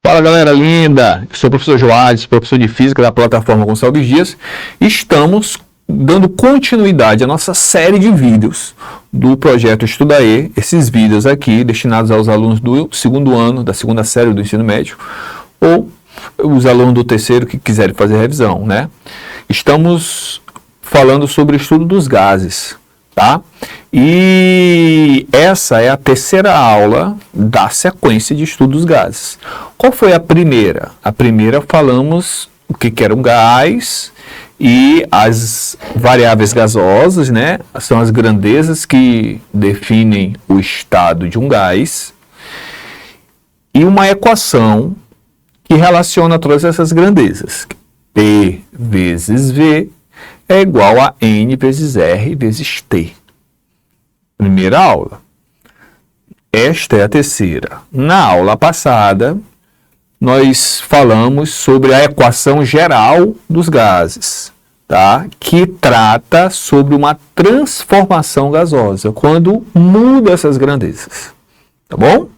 Fala, galera linda, eu sou o professor Joades, professor de Física da plataforma Gonçalves Dias. Estamos dando continuidade à nossa série de vídeos do projeto Estudaê. Esses vídeos aqui destinados aos alunos do segundo ano, da segunda série do ensino médio, ou os alunos do terceiro que quiserem fazer revisão, né? Estamos falando sobre o estudo dos gases, tá? E essa é a terceira aula da sequência de estudo dos gases. Qual foi a primeira? A primeira falamos o que era um gás e as variáveis gasosas, né? São as grandezas que definem o estado de um gás e uma equação que relaciona todas essas grandezas. P vezes V é igual a N vezes R vezes T. Primeira aula. Esta é a terceira. Na aula passada, nós falamos sobre a equação geral dos gases, tá? Que trata sobre uma transformação gasosa, quando muda essas grandezas, tá bom?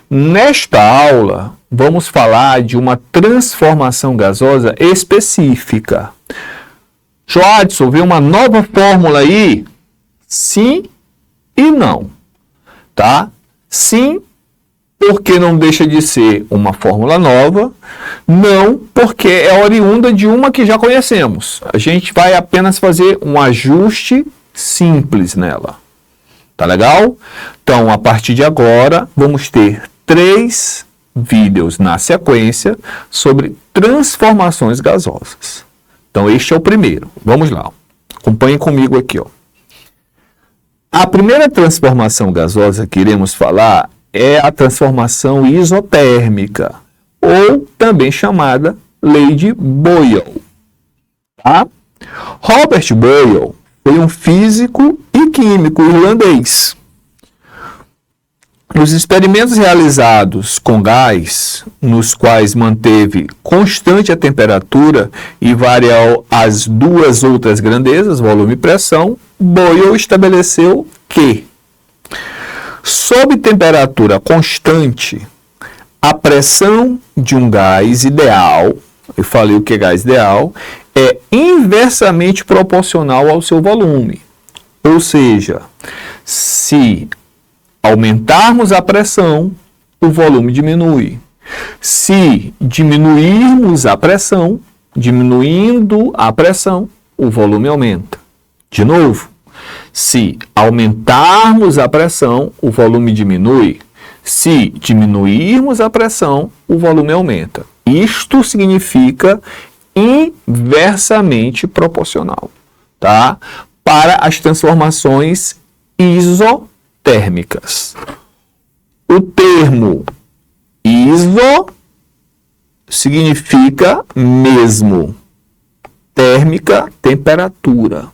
Nesta aula, vamos falar de uma transformação gasosa específica. Joadson, vê uma nova fórmula aí? Sim e não, tá? Sim, porque não deixa de ser uma fórmula nova. Não, porque é oriunda de uma que já conhecemos. A gente vai apenas fazer um ajuste simples nela. Tá legal? Então, a partir de agora, vamos ter 3 vídeos na sequência sobre transformações gasosas. Então, este é o primeiro. Vamos lá. Acompanhem comigo aqui, ó. A primeira transformação gasosa que iremos falar é a transformação isotérmica, ou também chamada lei de Boyle. Tá? Robert Boyle foi um físico e químico irlandês. Nos experimentos realizados com gás, nos quais manteve constante a temperatura e variou as duas outras grandezas, volume e pressão, Boyle estabeleceu que, sob temperatura constante, a pressão de um gás ideal, eu falei o que é gás ideal, é inversamente proporcional ao seu volume. Ou seja, se aumentarmos a pressão, o volume diminui. Se diminuirmos a pressão, diminuindo a pressão, o volume aumenta. De novo, se aumentarmos a pressão, o volume diminui. Se diminuirmos a pressão, o volume aumenta. Isto significa inversamente proporcional, tá? Para as transformações isotérmicas. O termo iso significa mesmo. Térmica, temperatura.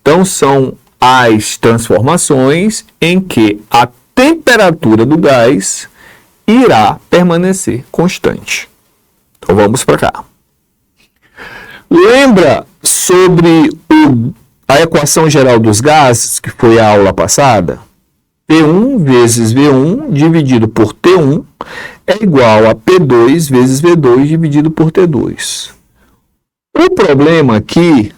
Então, são as transformações em que a temperatura do gás irá permanecer constante. Então, vamos para cá. Lembra sobre a equação geral dos gases, que foi a aula passada? P1 vezes V1 dividido por T1 é igual a P2 vezes V2 dividido por T2. O problema aqui,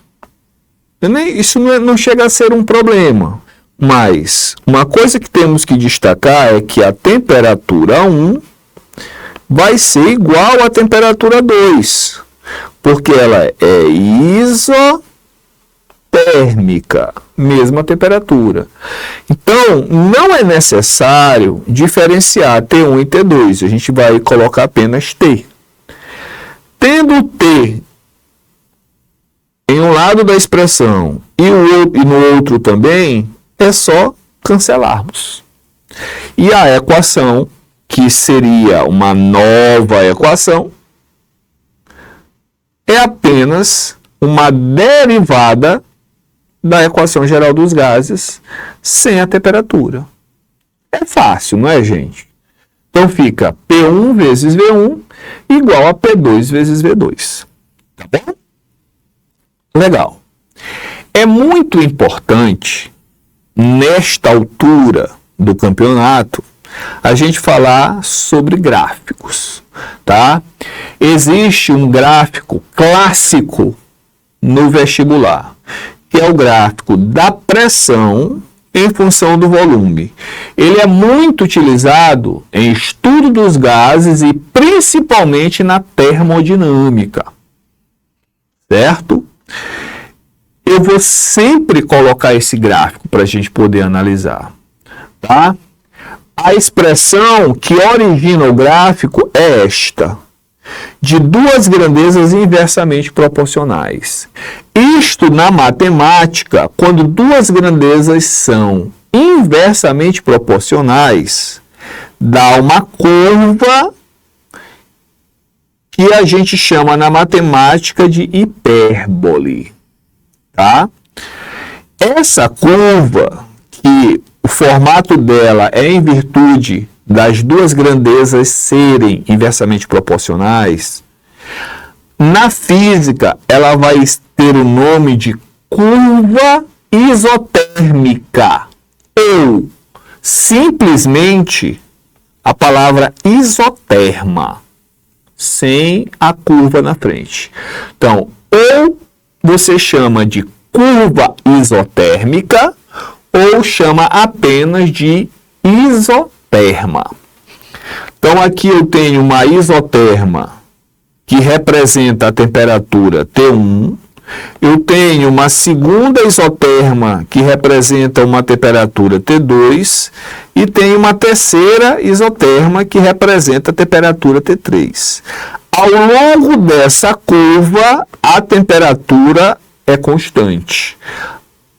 isso não chega a ser um problema, mas uma coisa que temos que destacar é que a temperatura 1 vai ser igual à temperatura 2, porque ela é isotérmica, mesma temperatura. Então, não é necessário diferenciar T1 e T2, a gente vai colocar apenas T. Tendo T em um lado da expressão e no outro também, é só cancelarmos. E a equação, que seria uma nova equação, é apenas uma derivada da equação geral dos gases sem a temperatura. É fácil, não é, gente? Então fica P1 vezes V1 igual a P2 vezes V2. Tá bom? Legal. É muito importante, nesta altura do campeonato, a gente falar sobre gráficos, tá? Existe um gráfico clássico no vestibular, que é o gráfico da pressão em função do volume. Ele é muito utilizado em estudo dos gases e principalmente na termodinâmica, certo? Eu vou sempre colocar esse gráfico para a gente poder analisar, tá? A expressão que origina o gráfico é esta: de duas grandezas inversamente proporcionais. Isto na matemática, quando duas grandezas são inversamente proporcionais, dá uma curva que a gente chama na matemática de hipérbole, tá? Essa curva, que o formato dela é em virtude das duas grandezas serem inversamente proporcionais, na física ela vai ter o nome de curva isotérmica, ou simplesmente a palavra isoterma, sem a curva na frente. Então, ou você chama de curva isotérmica, ou chama apenas de isoterma. Então, aqui eu tenho uma isoterma que representa a temperatura T1. Eu tenho uma segunda isoterma que representa uma temperatura T2. E tenho uma terceira isoterma que representa a temperatura T3. Ao longo dessa curva, a temperatura é constante.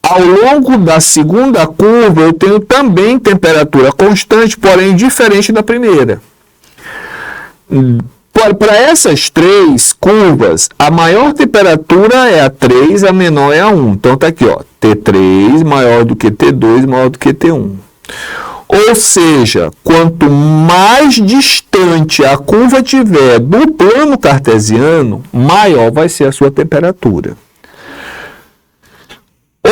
Ao longo da segunda curva, eu tenho também temperatura constante, porém diferente da primeira. Para essas três curvas, a maior temperatura é a 3, a menor é a 1. Então, está aqui, ó, T3 maior do que T2, maior do que T1. Ou seja, quanto mais distante a curva tiver do plano cartesiano, maior vai ser a sua temperatura.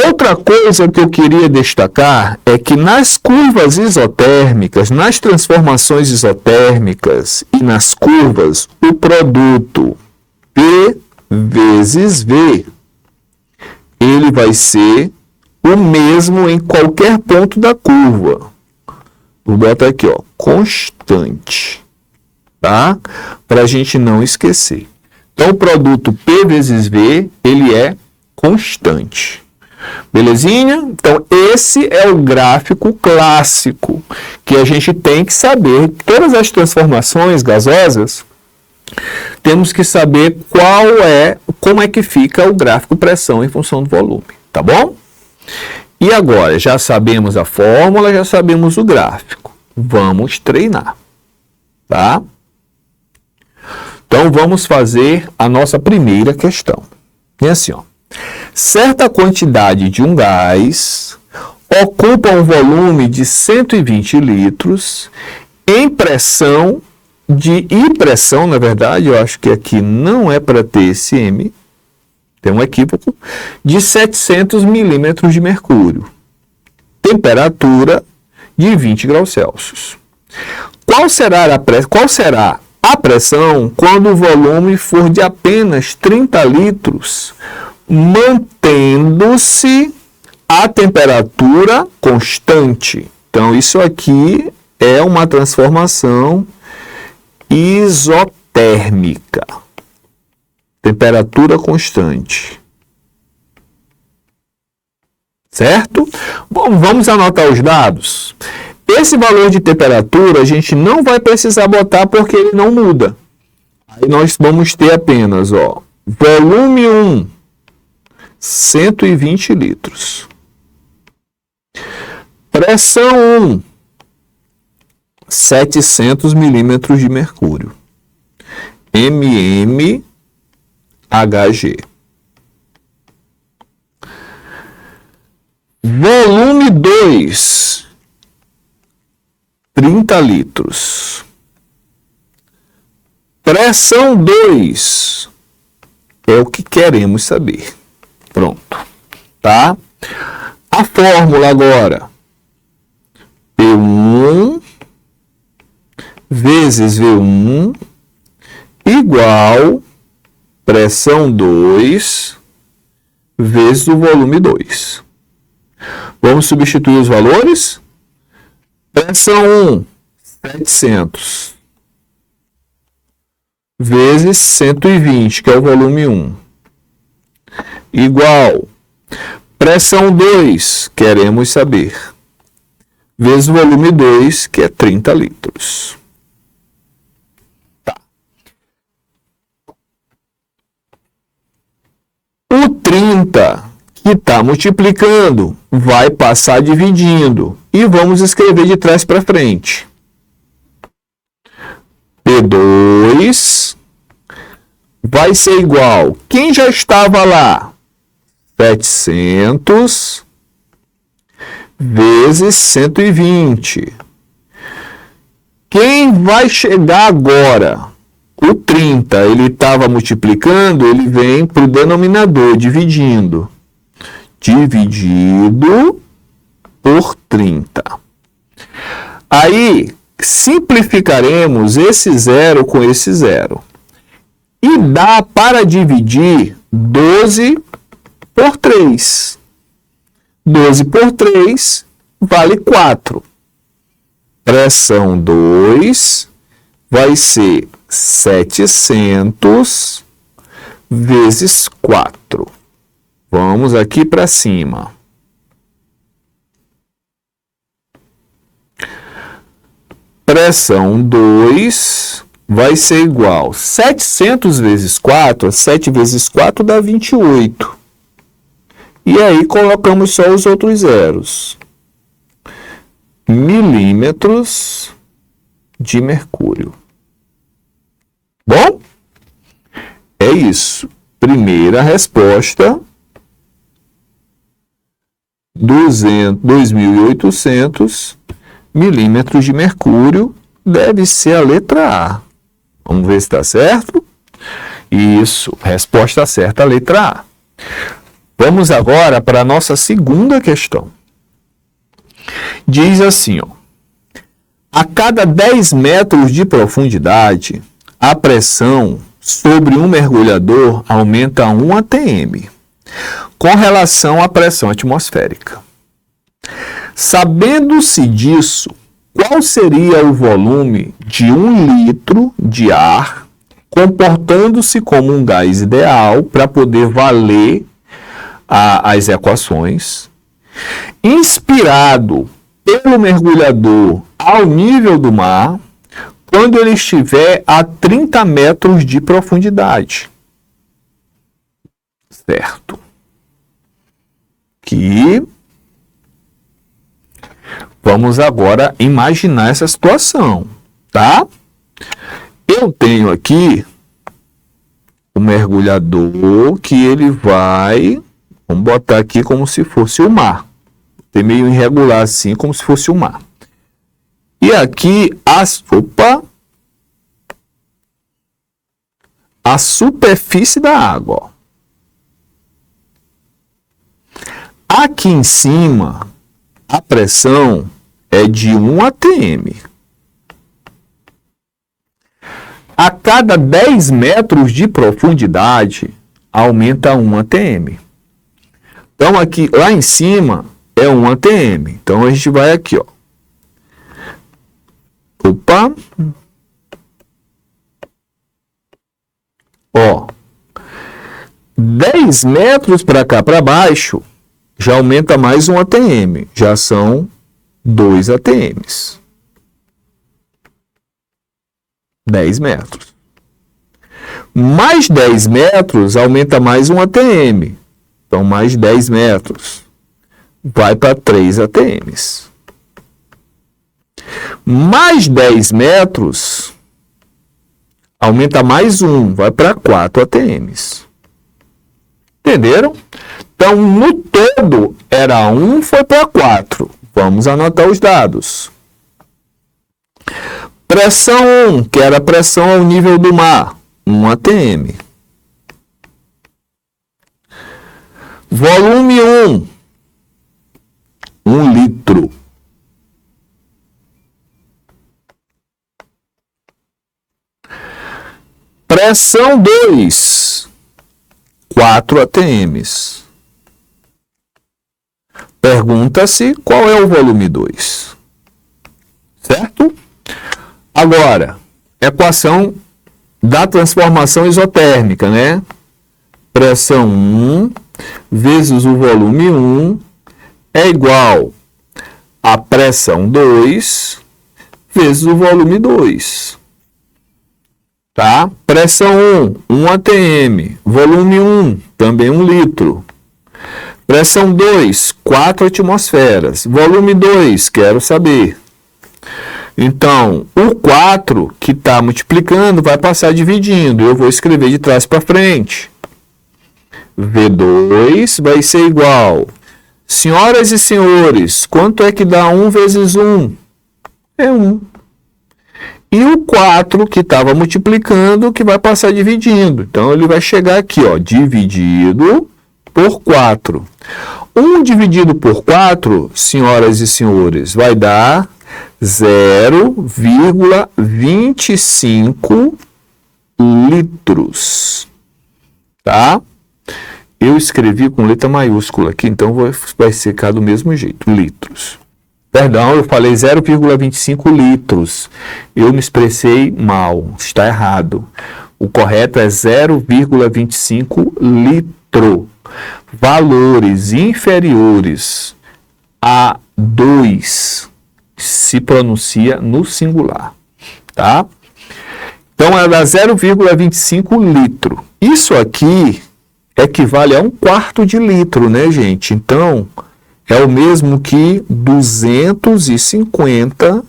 Outra coisa que eu queria destacar é que nas curvas isotérmicas, nas transformações isotérmicas e nas curvas, o produto P vezes V, ele vai ser o mesmo em qualquer ponto da curva. Vou botar aqui, ó, constante, tá? Para a gente não esquecer. Então, o produto P vezes V, ele é constante. Belezinha? Então, esse é o gráfico clássico que a gente tem que saber. Todas as transformações gasosas, temos que saber como é que fica o gráfico pressão em função do volume, tá bom? E agora, já sabemos a fórmula, já sabemos o gráfico. Vamos treinar, tá? Então, vamos fazer a nossa primeira questão. É assim, ó. Certa quantidade de um gás ocupa um volume de 120 litros em pressão e pressão, na verdade, eu acho que aqui não é para ter esse M, tem um equívoco, de 700 milímetros de mercúrio. Temperatura de 20 graus Celsius. Qual será a pressão quando o volume for de apenas 30 litros, mantendo-se a temperatura constante? Então, isso aqui é uma transformação isotérmica. Temperatura constante. Certo? Bom, vamos anotar os dados. Esse valor de temperatura a gente não vai precisar botar porque ele não muda. Aí nós vamos ter apenas, ó, volume 1, 120 litros. Pressão 1, 700 milímetros de mercúrio. mmHg. Volume 2, 30 litros. Pressão 2 é o que queremos saber. Pronto, tá? A fórmula agora. P1 vezes V1 igual pressão 2 vezes o volume 2. Vamos substituir os valores? Pressão 1, 700 vezes 120, que é o volume 1, igual pressão 2, queremos saber, vezes o volume 2, que é 30 litros. Tá. O 30 que está multiplicando vai passar dividindo e vamos escrever de trás para frente. P2 vai ser igual, quem já estava lá? 700 vezes 120. Quem vai chegar agora? O 30, ele estava multiplicando, ele vem para o denominador, dividindo. Dividido por 30. Aí, simplificaremos esse zero com esse zero. E dá para dividir 12 por 3. 12 por 3 vale 4. Pressão 2 vai ser 700 vezes 4. Vamos aqui para cima. Pressão 2 vai ser igual 700 vezes 4, 7 vezes 4 dá 28. E aí colocamos só os outros zeros. Milímetros de mercúrio. Bom? É isso. Primeira resposta. 2.800 milímetros de mercúrio deve ser a letra A. Vamos ver se está certo? Isso, resposta certa, a letra A. Vamos agora para a nossa segunda questão. Diz assim, ó, a cada 10 metros de profundidade, a pressão sobre um mergulhador aumenta 1 atm, com relação à pressão atmosférica. Sabendo-se disso, qual seria o volume de 1 litro de ar, comportando-se como um gás ideal para poder valer as equações, inspirado pelo mergulhador ao nível do mar, quando ele estiver a 30 metros de profundidade? Certo. Que vamos agora imaginar essa situação, tá? Eu tenho aqui o mergulhador que ele vai, vamos botar aqui como se fosse o mar. Tem meio irregular assim, como se fosse o mar. E aqui a superfície da água, ó. Aqui em cima, a pressão é de 1 atm. A cada 10 metros de profundidade, aumenta 1 atm. Então, aqui, lá em cima, é 1 atm. Então, a gente vai aqui, ó. Opa! Ó. 10 metros para cá para baixo, já aumenta mais 1 atm. Já são 2 atms. 10 metros. Mais 10 metros, aumenta mais 1 atm. Então, mais 10 metros. Vai para 3 atms. Mais 10 metros, aumenta mais 1, vai para 4 atms. Entenderam? Então, no todo, era 1, foi para 4. Vamos anotar os dados. Pressão 1, que era a pressão ao nível do mar, 1 atm. Volume 1, 1 litro. Pressão 2, 4 atms. Pergunta-se qual é o volume 2. Certo? Agora, equação da transformação isotérmica, né? Pressão 1 vezes o volume 1 é igual a pressão 2 vezes o volume 2. Tá? Pressão 1, 1 atm. Volume 1, também 1 litro. Pressão 2, 4 atmosferas. Volume 2, quero saber. Então, o 4 que está multiplicando vai passar dividindo. Eu vou escrever de trás para frente. V2 vai ser igual. Senhoras e senhores, quanto é que dá 1 vezes 1? É 1. E o 4 que estava multiplicando, que vai passar dividindo. Então, ele vai chegar aqui, ó, dividido por 4. 1 dividido por 4, senhoras e senhores, vai dar 0,25 litros. Tá? Eu escrevi com letra maiúscula aqui, então vai ficar do mesmo jeito, litros. Perdão, eu falei 0,25 litros. Eu me expressei mal, está errado. O correto é 0,25 litro. Valores inferiores a 2 se pronuncia no singular, tá? Então, ela dá 0,25 litro. Isso aqui equivale a 1/4 de litro, né, gente? Então, é o mesmo que 250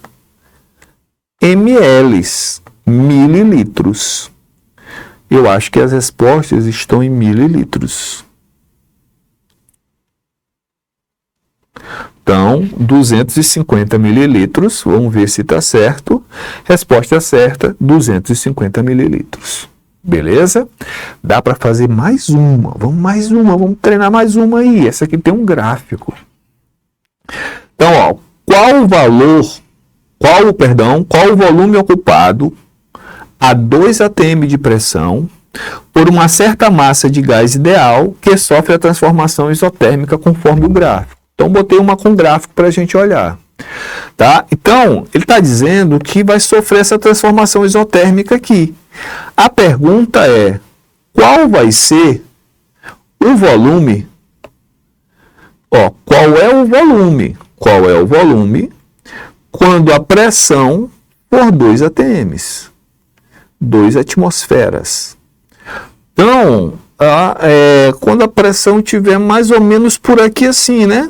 ml, mililitros. Eu acho que as respostas estão em mililitros. Então, 250 mililitros, vamos ver se está certo. Resposta certa, 250 mililitros. Beleza? Dá para fazer mais uma. Vamos treinar mais uma aí. Essa aqui tem um gráfico. Então, ó, qual o volume ocupado a 2 atm de pressão por uma certa massa de gás ideal que sofre a transformação isotérmica conforme o gráfico. Então, botei uma com gráfico para a gente olhar. Tá? Então, ele está dizendo que vai sofrer essa transformação isotérmica aqui. A pergunta é, qual vai ser o volume? Ó, qual é o volume? Qual é o volume quando a pressão for 2 atms? 2 atmosferas. Então, quando a pressão estiver mais ou menos por aqui assim, né?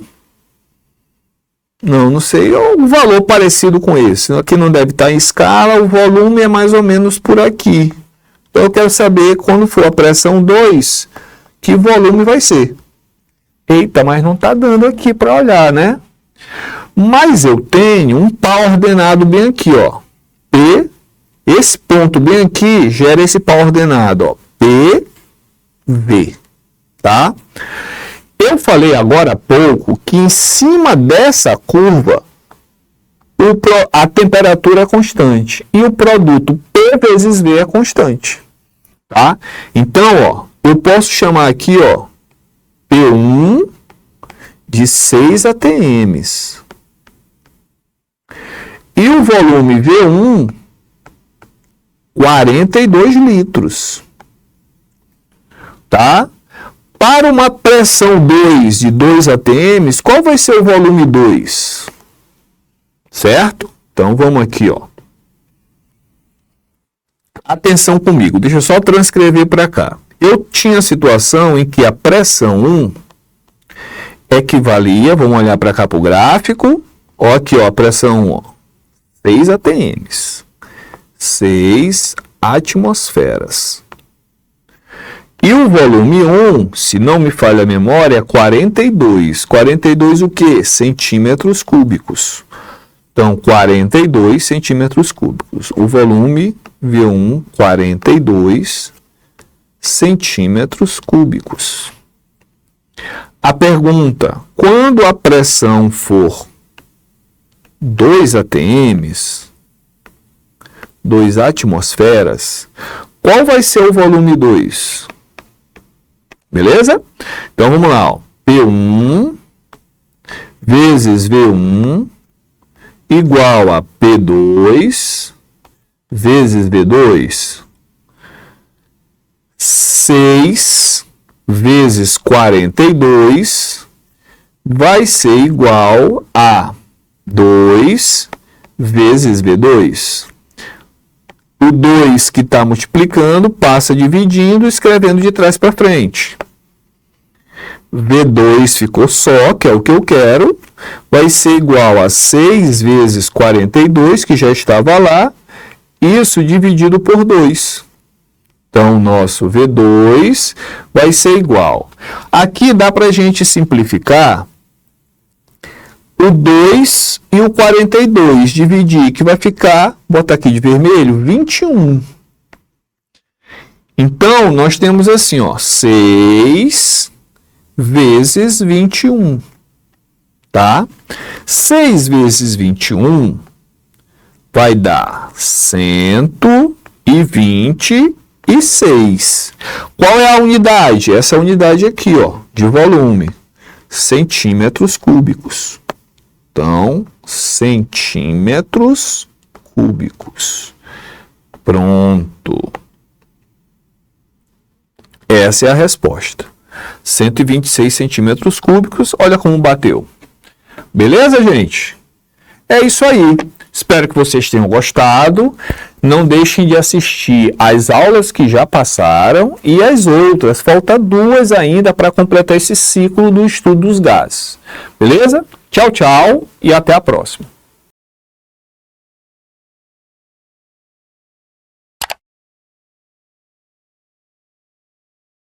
Não sei, um valor parecido com esse. Aqui não deve estar em escala, o volume é mais ou menos por aqui. Então, eu quero saber, quando for a pressão 2, que volume vai ser. Eita, mas não está dando aqui para olhar, né? Mas eu tenho um par ordenado bem aqui, ó. P, esse ponto bem aqui gera esse par ordenado, ó. P, V, tá? Eu falei agora há pouco que em cima dessa curva a temperatura é constante e o produto P vezes V é constante, tá? Então, ó, eu posso chamar aqui, ó, P1 de 6 atms e o volume V1 42 litros, tá? Para uma pressão 2 de 2 atms, qual vai ser o volume 2? Certo? Então, vamos aqui, ó. Atenção comigo, deixa eu só transcrever para cá. Eu tinha a situação em que a pressão 1 equivalia, vamos olhar para cá para o gráfico, ó, aqui, ó, a pressão 1, ó, 6 atms, 6 atmosferas. E o volume 1, se não me falha a memória, é 42. 42 o quê? Centímetros cúbicos. Então, 42 centímetros cúbicos. O volume V1, 42 centímetros cúbicos. A pergunta, quando a pressão for 2 atms, 2 atmosferas, Qual vai ser o volume 2? Beleza? Então, vamos lá. Ó. P1 vezes V1 igual a P2 vezes V2. 6 vezes 42 vai ser igual a 2 vezes V2. O 2 que está multiplicando passa dividindo, escrevendo de trás para frente. V2 ficou só, que é o que eu quero, vai ser igual a 6 vezes 42, que já estava lá, isso dividido por 2. Então, nosso V2 vai ser igual. Aqui dá para a gente simplificar o 2 e o 42, dividir, que vai ficar, botar aqui de vermelho, 21. Então, nós temos assim, ó, 6 vezes 21, tá? 6 vezes 21 vai dar 126. Qual é a unidade? Essa unidade aqui, ó, de volume, centímetros cúbicos. Então, centímetros cúbicos. Pronto. Essa é a resposta. 126 centímetros cúbicos. Olha como bateu. Beleza, gente? É isso aí. Espero que vocês tenham gostado. Não deixem de assistir às aulas que já passaram e as outras. Falta 2 ainda para completar esse ciclo do estudo dos gases. Beleza? Tchau, tchau e até a próxima.